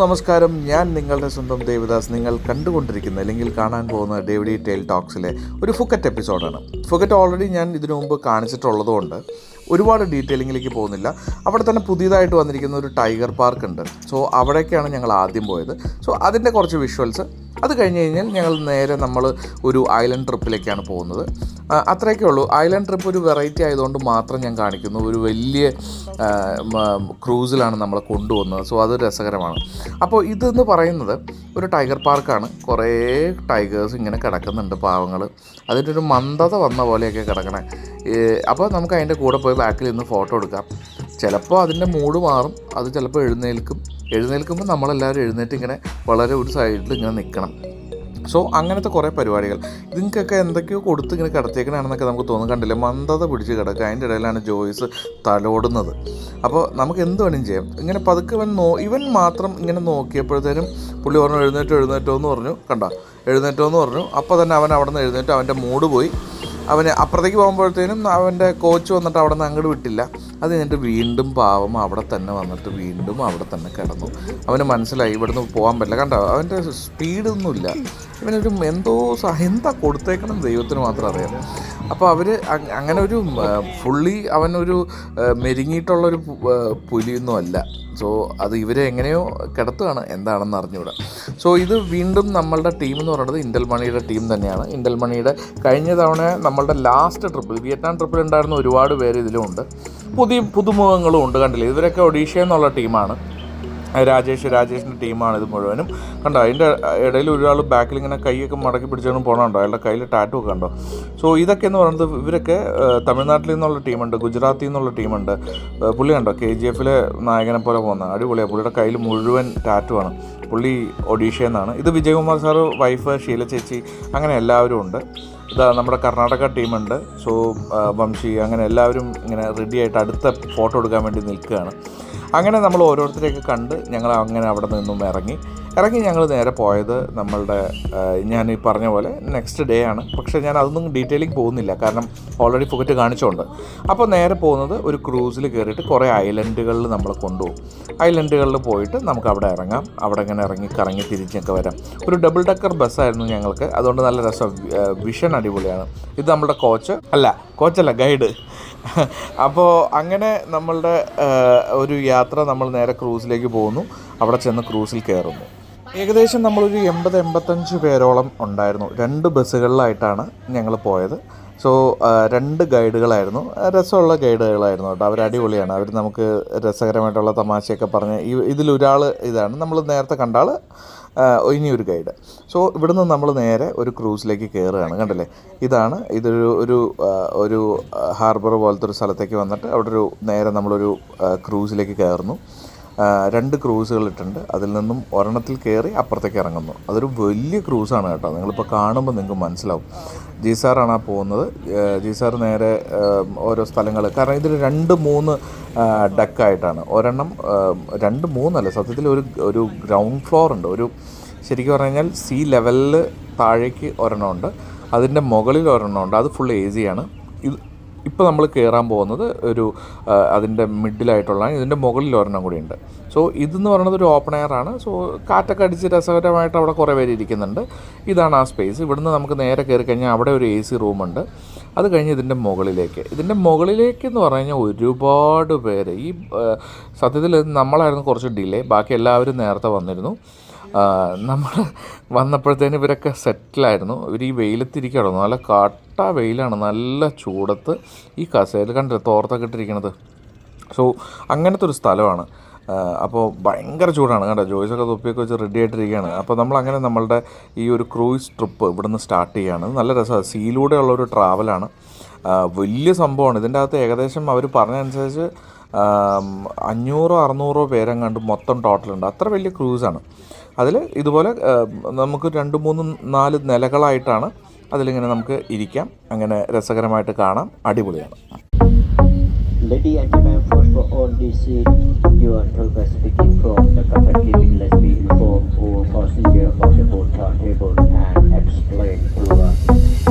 നമസ്കാരം. ഞാൻ നിങ്ങളുടെ സ്വന്തം ദേവദാസ്. നിങ്ങൾ കണ്ടുകൊണ്ടിരിക്കുന്ന അല്ലെങ്കിൽ കാണാൻ പോകുന്ന ഡേവിഡി ടെയിൽ ടോക്സിലെ ഒരു ഫുക്കറ്റ് എപ്പിസോഡാണ്. ഫുക്കറ്റ് ഓൾറെഡി ഞാൻ ഇതിനു മുമ്പ് കാണിച്ചിട്ടുള്ളതുകൊണ്ട് ഒരുപാട് ഡീറ്റെയിലിങ്ങിലേക്ക് പോകുന്നില്ല. അവിടെ തന്നെ പുതിയതായിട്ട് വന്നിരിക്കുന്ന ഒരു ടൈഗർ പാർക്ക് ഉണ്ട്. സോ അവിടേക്കാണ് ഞങ്ങൾ ആദ്യം പോയത്. സോ അതിൻ്റെ കുറച്ച് വിഷ്വൽസ്. അത് കഴിഞ്ഞ് കഴിഞ്ഞാൽ ഞങ്ങൾ നേരെ നമ്മൾ ഒരു ഐലൻഡ് ട്രിപ്പിലേക്കാണ് പോകുന്നത്. അത്രയൊക്കെ ഉള്ളൂ. ഐലൻഡ് ട്രിപ്പ് ഒരു വെറൈറ്റി ആയതുകൊണ്ട് മാത്രം ഞാൻ കാണിക്കുന്നു. ഒരു വലിയ ക്രൂസിലാണ് നമ്മളെ കൊണ്ടുപോകുന്നത്. സോ അത് രസകരമാണ്. അപ്പോൾ ഇതെന്ന് പറയുന്നത് ഒരു ടൈഗർ പാർക്കാണ്. കുറേ ടൈഗേഴ്സ് ഇങ്ങനെ കിടക്കുന്നുണ്ട്, പാവങ്ങൾ. അതിൻ്റെ ഒരു മന്ദത വന്ന പോലെയൊക്കെ കിടക്കണേ. അപ്പോൾ നമുക്ക് അതിൻ്റെ കൂടെ പോയി ബാക്കിൽ നിന്ന് ഫോട്ടോ എടുക്കാം. ചിലപ്പോൾ അതിൻ്റെ മൂഡ് മാറും. അത് ചിലപ്പോൾ എഴുന്നേൽക്കുമ്പോൾ നമ്മളെല്ലാവരും എഴുന്നേറ്റ് ഇങ്ങനെ വളരെ ഒരു സൈഡിൽ ഇങ്ങനെ നിൽക്കണം. സോ അങ്ങനത്തെ കുറേ പരിപാടികൾ. ഇതിനൊക്കെ എന്തൊക്കെയോ കൊടുത്ത് ഇങ്ങനെ കിടത്തേക്കണമെന്നൊക്കെ നമുക്ക് തോന്നും. കണ്ടില്ലേ, മന്ദത പിടിച്ച് കിടക്കുക. അതിൻ്റെ ഇടയിലാണ് ജോയ്സ് തലോടുന്നത്. അപ്പോൾ നമുക്ക് എന്ത് വേണമെങ്കിലും ചെയ്യാം. ഇങ്ങനെ പതുക്കെ ഇവൻ മാത്രം ഇങ്ങനെ നോക്കിയപ്പോഴത്തേനും പുള്ളി പറഞ്ഞു എഴുന്നേറ്റോ എന്ന് പറഞ്ഞു. എഴുന്നേറ്റോ എന്ന് പറഞ്ഞു. അപ്പോൾ തന്നെ അവൻ അവിടെ നിന്ന് എഴുന്നേറ്റു. അവൻ്റെ മൂഡ് പോയി. അവന് അപ്പുറത്തേക്ക് പോകുമ്പോഴത്തേനും അവൻ്റെ കോച്ച് വന്നിട്ട് അവിടെ നിന്ന് അങ്ങോട്ട് വിട്ടില്ല. അത് കഴിഞ്ഞിട്ട് വീണ്ടും പാവം അവിടെ തന്നെ വന്നിട്ട് വീണ്ടും അവിടെ തന്നെ കിടന്നു. അവന് മനസ്സിലായി ഇവിടുന്ന് പോകാൻ പറ്റില്ല. അവൻ്റെ സ്പീഡൊന്നുമില്ല. ഇവനൊരു എന്താ കൊടുത്തേക്കണം ദൈവത്തിന് മാത്രം അറിയാം. അപ്പോൾ അവർ അങ്ങനെ ഒരു ഫുള്ളി അവനൊരു മെരുങ്ങിയിട്ടുള്ളൊരു പുലിയൊന്നും അല്ല. സോ അത് ഇവരെ എങ്ങനെയോ കിടത്തുകയാണ്, എന്താണെന്ന് അറിഞ്ഞുകൂടാ. സോ ഇത് വീണ്ടും നമ്മളുടെ ടീം എന്ന് പറയുന്നത് ഇന്റൽ മണിയുടെ ടീം തന്നെയാണ്. ഇന്റൽ മണിയുടെ കഴിഞ്ഞ തവണ നമ്മളുടെ ലാസ്റ്റ് ട്രിപ്പിൽ, വിയറ്റ്നാം ട്രിപ്പിലുണ്ടായിരുന്ന ഒരുപാട് പേര് ഇതിലുമുണ്ട്. പുതുമുഖങ്ങളും ഉണ്ട്. കണ്ടില്ലേ, ഇവരൊക്കെ ഒഡീഷ എന്നുള്ള ടീമാണ്. രാജേഷിൻ്റെ ടീമാണ് ഇത് മുഴുവനും. അതിൻ്റെ ഇടയിൽ ഒരാൾ ബാക്കിൽ ഇങ്ങനെ കൈയൊക്കെ മടക്കി പിടിച്ചുകൊണ്ട് പോകണുണ്ടോ, അയാളുടെ കയ്യിൽ ടാറ്റു ഒക്കെ ഉണ്ടോ. സോ ഇതൊക്കെ എന്ന് പറയുന്നത് ഇവരൊക്കെ തമിഴ്നാട്ടിൽ നിന്നുള്ള ടീമുണ്ട്, ഗുജറാത്തിൽ നിന്നുള്ള ടീമുണ്ട്. പുള്ളി കണ്ടോ KGFലെ നായകനെ പോലെ പോകുന്ന അടിപൊളിയാണ്. പുള്ളിയുടെ കയ്യിൽ മുഴുവൻ ടാറ്റു ആണ്. പുള്ളി ഒഡീഷയിൽ നിന്നാണ്. ഇത് വിജയകുമാർ സാറ്, വൈഫ് ഷീല ചേച്ചി, അങ്ങനെ എല്ലാവരും ഉണ്ട്. ഇതാ നമ്മുടെ കർണാടക ടീമുണ്ട്. സോ വംശി, അങ്ങനെ എല്ലാവരും ഇങ്ങനെ റെഡിയായിട്ട് അടുത്ത ഫോട്ടോ എടുക്കാൻ വേണ്ടി നിൽക്കുകയാണ്. അങ്ങനെ നമ്മൾ ഓരോരുത്തരെയൊക്കെ കണ്ട് ഞങ്ങൾ അങ്ങനെ അവിടെ നിന്നും ഇറങ്ങി ഞങ്ങൾ നേരെ പോയത് നമ്മളുടെ ഞാൻ ഈ പറഞ്ഞ പോലെ നെക്സ്റ്റ് ഡേ ആണ്. പക്ഷേ ഞാൻ അതൊന്നും ഡീറ്റെയിലിംഗ് പോകുന്നില്ല, കാരണം ഓൾറെഡി ഫുക്കറ്റ് കാണിച്ചുകൊണ്ട്. അപ്പോൾ നേരെ പോകുന്നത് ഒരു ക്രൂസിൽ കയറിയിട്ട് കുറേ ഐലൻഡുകളിൽ നമ്മൾ കൊണ്ടുപോകും. ഐലൻഡുകളിൽ പോയിട്ട് നമുക്ക് അവിടെ ഇറങ്ങാം. അവിടെ ഇങ്ങനെ കറങ്ങി തിരിച്ചൊക്കെ വരാം. ഒരു ഡബിൾ ഡക്കർ ബസ്സായിരുന്നു ഞങ്ങൾക്ക്. അതുകൊണ്ട് നല്ല രസം. വിഷൻ അടിപൊളിയാണ്. ഇത് നമ്മുടെ കോച്ചല്ല ഗൈഡ്. അപ്പോൾ അങ്ങനെ നമ്മളുടെ ഒരു യാത്ര നമ്മൾ നേരെ ക്രൂസിലേക്ക് പോകുന്നു. അവിടെ ചെന്ന് ക്രൂസിൽ കയറുന്നു. ഏകദേശം നമ്മളൊരു 80-85 പേരോളം ഉണ്ടായിരുന്നു. 2 ബസ്സുകളിലായിട്ടാണ് ഞങ്ങൾ പോയത്. സോ 2 ഗൈഡുകളായിരുന്നു. രസമുള്ള ഗൈഡുകളായിരുന്നു കേട്ടോ. അവർ അടിപൊളിയാണ്. അവർ നമുക്ക് രസകരമായിട്ടുള്ള തമാശയൊക്കെ പറഞ്ഞ് ഇതിലൊരാൾ ഇതാണ് നമ്മൾ നേരത്തെ കണ്ട ആൾ, ഇനിയൊരു ഗൈഡ്. സോ ഇവിടുന്ന് നമ്മൾ നേരെ ഒരു ക്രൂസിലേക്ക് കയറുകയാണ്. കണ്ടില്ലേ, ഇതൊരു ഹാർബർ പോലത്തെ ഒരു സ്ഥലത്തേക്ക് വന്നിട്ട് അവിടെ നേരെ നമ്മളൊരു ക്രൂസിലേക്ക് കയറുന്നു. 2 ക്രൂസുകളിട്ടുണ്ട്. അതിൽ നിന്നും ഒരെണ്ണത്തിൽ കയറി അപ്പുറത്തേക്ക് ഇറങ്ങുന്നു. അതൊരു വലിയ ക്രൂസാണ് കേട്ടോ. നിങ്ങളിപ്പോൾ കാണുമ്പോൾ നിങ്ങൾക്ക് മനസ്സിലാവും. ജിസാറാണ് പോകുന്നത്. ജിസാർ നേരെ ഓരോ സ്ഥലങ്ങൾ, കാരണം ഇതിൽ 2-3 ഡക്കായിട്ടാണ്. ഒരെണ്ണം 2-3 അല്ല, സത്യത്തിൽ ഒരു ഗ്രൗണ്ട് ഫ്ലോർ ഉണ്ട്. ശരിക്കും പറഞ്ഞു കഴിഞ്ഞാൽ സീ ലെവലിൽ താഴേക്ക് ഒരെണ്ണമുണ്ട്, അതിൻ്റെ മുകളിൽ ഒരെണ്ണമുണ്ട്. അത് ഫുൾ AC ആണ്. ഇപ്പോൾ നമ്മൾ കയറാൻ പോകുന്നത് അതിൻ്റെ മിഡിലായിട്ടുള്ള, ഇതിൻ്റെ മുകളിൽ ഒരെണ്ണം കൂടി ഉണ്ട്. സോ ഇതെന്ന് പറയുന്നത് ഒരു ഓപ്പൺ എയർ ആണ്. സോ കാറ്റൊക്കെ അടിച്ച് രസകരമായിട്ട് അവിടെ കുറേ പേര് ഇരിക്കുന്നുണ്ട്. ഇതാണ് ആ സ്പേസ്. ഇവിടുന്ന് നമുക്ക് നേരെ കയറി കഴിഞ്ഞാൽ അവിടെ ഒരു AC റൂമുണ്ട്. അത് കഴിഞ്ഞ് ഇതിൻ്റെ മുകളിലേക്ക് എന്ന് പറഞ്ഞു കഴിഞ്ഞാൽ ഒരുപാട് പേര്. ഈ സത്യത്തിൽ നമ്മളായിരുന്നു കുറച്ച് ഡിലേ, ബാക്കി എല്ലാവരും നേരത്തെ വന്നിരുന്നു. നമ്മൾ വന്നപ്പോഴത്തേന് ഇവരൊക്കെ സെറ്റിലായിരുന്നു. ഇവർ ഈ വെയിലത്തിരിക്കുകയാണോ, നല്ല കട്ട വെയിലാണ്, നല്ല ചൂടത്ത് ഈ കസേരയിൽ കണ്ടില്ല തോർത്തൊക്കെ ഇട്ടിരിക്കണത്. സോ അങ്ങനത്തെ ഒരു സ്ഥലമാണ്. അപ്പോൾ ഭയങ്കര ചൂടാണ്. കണ്ടോ, ജോയ്സൊക്കെ തൊപ്പിയൊക്കെ വെച്ച് റെഡി ആയിട്ടിരിക്കുകയാണ്. അപ്പോൾ നമ്മളങ്ങനെ നമ്മളുടെ ഈ ഒരു ക്രൂയിസ് ട്രിപ്പ് ഇവിടുന്ന് സ്റ്റാർട്ട് ചെയ്യുകയാണ്. നല്ല രസമാണ്. സീയിലൂടെ ഉള്ളൊരു ട്രാവലാണ്. വലിയ സംഭവമാണ്. ഇതിൻ്റെ അകത്ത് ഏകദേശം അവർ പറഞ്ഞതനുസരിച്ച് 500-600 പേരെങ്ങാണ്ട് മൊത്തം ടോട്ടലുണ്ട്. അത്ര വലിയ ക്രൂസാണ്. അതിൽ ഇതുപോലെ നമുക്ക് 2-3-4 നിലകളായിട്ടാണ്. അതിലിങ്ങനെ നമുക്ക് ഇരിക്കാം. അങ്ങനെ രസകരമായിട്ട് കാണാം. അടിപൊളിയാണ്. Ladies and gentlemen, first for all this your progress speaking from the captain cabin. Let's be informed all passengers about the board timetable and explain to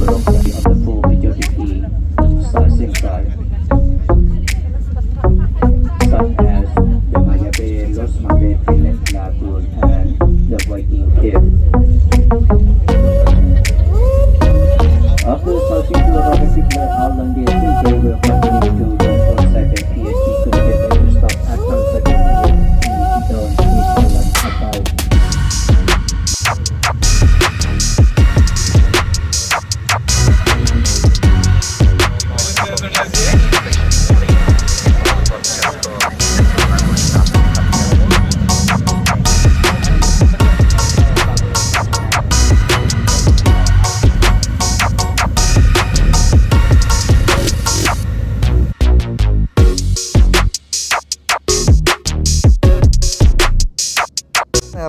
property of the full majority sizing time, such as the Maya Bay, Los Mabes, Lagoon,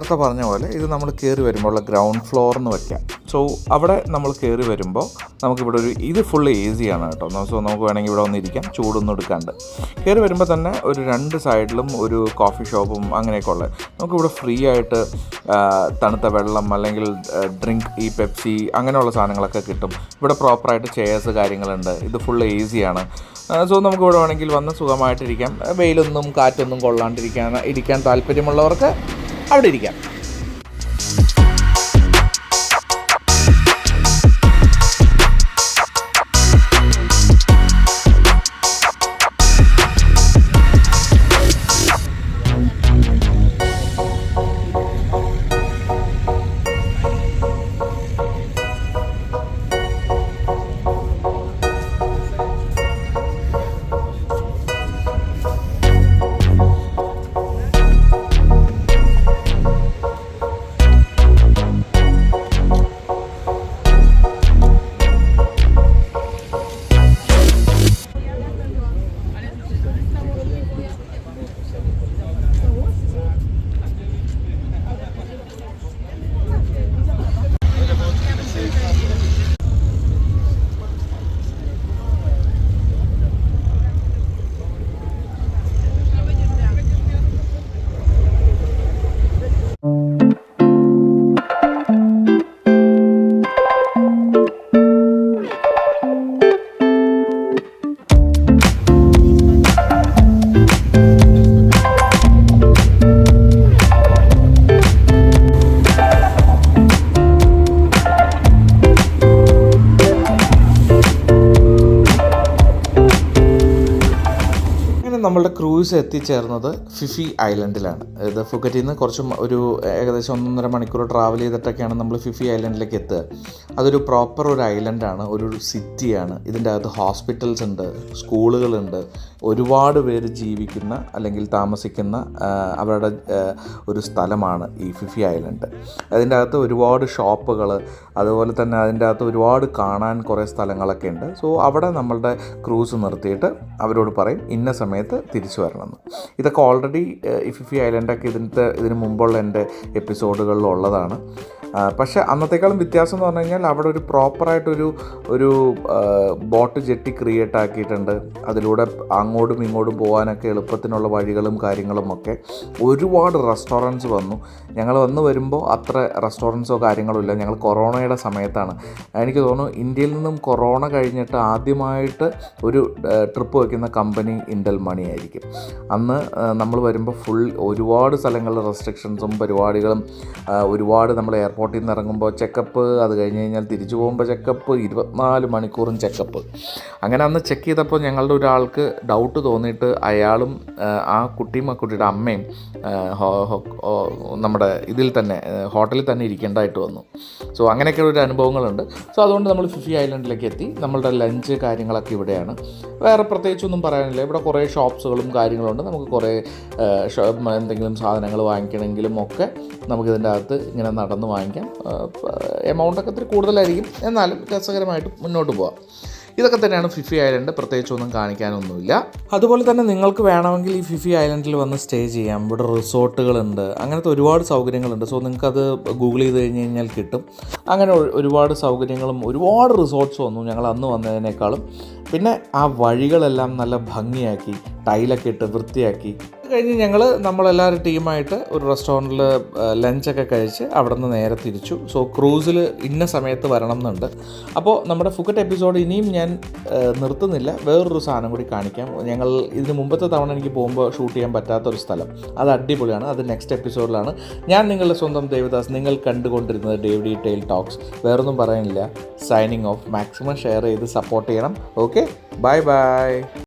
നേരത്തെ പറഞ്ഞ പോലെ ഇത് നമ്മൾ കയറി വരുമ്പോൾ ഉള്ള ground floor എന്ന് വയ്ക്കാം. സോ അവിടെ നമ്മൾ കയറി വരുമ്പോൾ നമുക്കിവിടെ ഇത് ഫുള്ള് ഈസിയാണ് കേട്ടോ. സോ നമുക്ക് വേണമെങ്കിൽ ഇവിടെ വന്നിരിക്കാം, ചൂടൊന്നും എടുക്കാണ്ട്. കയറി വരുമ്പോൾ തന്നെ ഒരു 2 സൈഡിലും ഒരു കോഫി ഷോപ്പും അങ്ങനെയൊക്കെ ഉള്ളത്. നമുക്കിവിടെ ഫ്രീ ആയിട്ട് തണുത്ത വെള്ളം അല്ലെങ്കിൽ ഡ്രിങ്ക്, ഈ പെപ്സി അങ്ങനെയുള്ള സാധനങ്ങളൊക്കെ കിട്ടും. ഇവിടെ പ്രോപ്പറായിട്ട് ചെയർസ് കാര്യങ്ങളുണ്ട്. ഇത് ഫുള്ള് ഈസിയാണ്. സോ നമുക്ക് ഇവിടെ വേണമെങ്കിൽ വന്ന് സുഖമായിട്ടിരിക്കാം. വെയിലൊന്നും കാറ്റൊന്നും ഇരിക്കാൻ താല്പര്യമുള്ളവർക്ക് അവിടെ ഇരിക്കാം. നമ്മളുടെ ക്രൂസ് എത്തിച്ചേർന്നത് ഫിഫി ഐലൻഡിലാണ്. ഇത് ഫുക്കറ്റിൽ നിന്ന് ഒരു ഏകദേശം 1.5 മണിക്കൂർ ട്രാവൽ ചെയ്തിട്ടൊക്കെയാണ് നമ്മൾ ഫിഫി ഐലൻഡിലേക്ക് എത്തുക. അതൊരു പ്രോപ്പർ ഒരു ഐലൻഡാണ്, ഒരു സിറ്റിയാണ്. ഇതിൻ്റെ അകത്ത് ഹോസ്പിറ്റൽസ് ഉണ്ട്, സ്കൂളുകളുണ്ട്, ഒരുപാട് പേര് ജീവിക്കുന്ന അല്ലെങ്കിൽ താമസിക്കുന്ന അവരുടെ ഒരു സ്ഥലമാണ് ഈ ഫിഫി ഐലൻഡ്. അതിൻ്റെ അകത്ത് ഒരുപാട് ഷോപ്പുകൾ, അതുപോലെ തന്നെ അതിൻ്റെ അകത്ത് ഒരുപാട് കാണാൻ കുറേ സ്ഥലങ്ങളൊക്കെ ഉണ്ട്. സോ അവിടെ നമ്മളുടെ ക്രൂസ് നിർത്തിയിട്ട് അവരോട് പറയും ഇന്ന സമയത്ത് തിരിച്ചു വരണമെന്ന്. ഇതൊക്കെ ഓൾറെഡി ഈ ഫിഫി ഐലൻഡൊക്കെ ഇതിന് മുമ്പുള്ള എൻ്റെ എപ്പിസോഡുകളിലുള്ളതാണ്. പക്ഷേ അന്നത്തേക്കാളും വ്യത്യാസം എന്ന് പറഞ്ഞു കഴിഞ്ഞാൽ അവിടെ ഒരു പ്രോപ്പറായിട്ടൊരു ബോട്ട് ജെട്ടി ക്രിയേറ്റ് ആക്കിയിട്ടുണ്ട്. അതിലൂടെ അങ്ങോട്ടും ഇങ്ങോട്ടും പോകാനൊക്കെ എളുപ്പത്തിനുള്ള വഴികളും കാര്യങ്ങളുമൊക്കെ. ഒരുപാട് റെസ്റ്റോറൻറ്റ്സ് വന്നു. ഞങ്ങൾ വരുമ്പോൾ അത്ര റെസ്റ്റോറൻറ്റ്സോ കാര്യങ്ങളോ ഇല്ല. ഞങ്ങൾ കൊറോണയുടെ സമയത്താണ്, എനിക്ക് തോന്നുന്നു ഇന്ത്യയിൽ നിന്നും കൊറോണ കഴിഞ്ഞിട്ട് ആദ്യമായിട്ട് ഒരു ട്രിപ്പ് വയ്ക്കുന്ന കമ്പനി ഇൻഡൽ മണി ആയിരിക്കും. അന്ന് നമ്മൾ വരുമ്പോൾ ഒരുപാട് സ്ഥലങ്ങളിൽ റെസ്ട്രിക്ഷൻസും പരിപാടികളും, ഒരുപാട് നമ്മൾ എയർപോർട്ടിൽ നിന്ന് ഇറങ്ങുമ്പോൾ ചെക്കപ്പ്, അത് കഴിഞ്ഞ് കഴിഞ്ഞാൽ തിരിച്ചു പോകുമ്പോൾ ചെക്കപ്പ്, 24 മണിക്കൂറും ചെക്കപ്പ്. അങ്ങനെ അന്ന് ചെക്ക് ചെയ്തപ്പോൾ ഞങ്ങളുടെ ഒരാൾക്ക് ഡൗട്ട് തോന്നിയിട്ട് അയാളും ആ കുട്ടിയുടെ അമ്മയും നമ്മുടെ ഇതിൽ തന്നെ ഹോട്ടലിൽ തന്നെ ഇരിക്കേണ്ടതായിട്ട് വന്നു. സോ അങ്ങനെയൊക്കെയുള്ള ഒരു അനുഭവങ്ങളുണ്ട്. സോ അതുകൊണ്ട് നമ്മൾ ഫിഫി ഐലൻഡിലേക്ക് എത്തി. നമ്മളുടെ ലഞ്ച് കാര്യങ്ങളൊക്കെ ഇവിടെയാണ്. വേറെ പ്രത്യേകിച്ചൊന്നും പറയാനില്ല. ഇവിടെ കുറേ ഷോപ്സുകളും കാര്യങ്ങളുണ്ട്. നമുക്ക് കുറേ എന്തെങ്കിലും സാധനങ്ങൾ വാങ്ങിക്കണമെങ്കിലും ഒക്കെ നമുക്കിതിൻ്റെ അകത്ത് ഇങ്ങനെ നടന്ന് വാങ്ങിക്കാം. എമൗണ്ടൊക്കെ ഇത്തിരി കൂടുതലായിരിക്കും, എന്നാലും രസകരമായിട്ട് മുന്നോട്ട് പോകാം. ഇതൊക്കെ തന്നെയാണ് ഫിഫി ഐലൻഡ്. പ്രത്യേകിച്ചൊന്നും കാണിക്കാനൊന്നുമില്ല. അതുപോലെ തന്നെ നിങ്ങൾക്ക് വേണമെങ്കിൽ ഈ ഫിഫി ഐലൻഡിൽ വന്ന് സ്റ്റേ ചെയ്യാം. ഇവിടെ റിസോർട്ടുകളുണ്ട്, അങ്ങനത്തെ ഒരുപാട് സൗകര്യങ്ങളുണ്ട്. സോ നിങ്ങൾക്കത് ഗൂഗിൾ ചെയ്ത് കഴിഞ്ഞ് കഴിഞ്ഞാൽ കിട്ടും. അങ്ങനെ ഒരുപാട് സൗകര്യങ്ങളും ഒരുപാട് റിസോർട്ട്സ് വന്നു ഞങ്ങൾ അന്ന് വന്നതിനേക്കാളും. പിന്നെ ആ വഴികളെല്ലാം നല്ല ഭംഗിയാക്കി, ടൈലൊക്കെ ഇട്ട് വൃത്തിയാക്കി. കഴിഞ്ഞ് നമ്മളെല്ലാവരും ടീമായിട്ട് ഒരു റെസ്റ്റോറൻറ്റിൽ ലഞ്ചൊക്കെ കഴിച്ച് അവിടെ നിന്ന് നേരെ തിരിച്ചു. സോ ക്രൂസിൽ ഇന്ന സമയത്ത് വരണം എന്നുണ്ട്. അപ്പോൾ നമ്മുടെ ഫുക്കറ്റ് എപ്പിസോഡ് ഇനിയും ഞാൻ നിർത്തുന്നില്ല. വേറൊരു സാധനം കൂടി കാണിക്കാം. ഇതിന് മുമ്പത്തെ തവണ എനിക്ക് പോകുമ്പോൾ ഷൂട്ട് ചെയ്യാൻ പറ്റാത്തൊരു സ്ഥലം, അത് അടിപൊളിയാണ്. അത് നെക്സ്റ്റ് എപ്പിസോഡിലാണ്. ഞാൻ നിങ്ങളുടെ സ്വന്തം ദേവദാസ്, നിങ്ങൾ കണ്ടുകൊണ്ടിരുന്നത് ഡേവിഡി ടെയിൽ ടോക്സ്. വേറൊന്നും പറയാനില്ല. Signing off. മാക്സിമം ഷെയർ ചെയ്ത് സപ്പോർട്ട് ചെയ്യണം. Okay, bye by.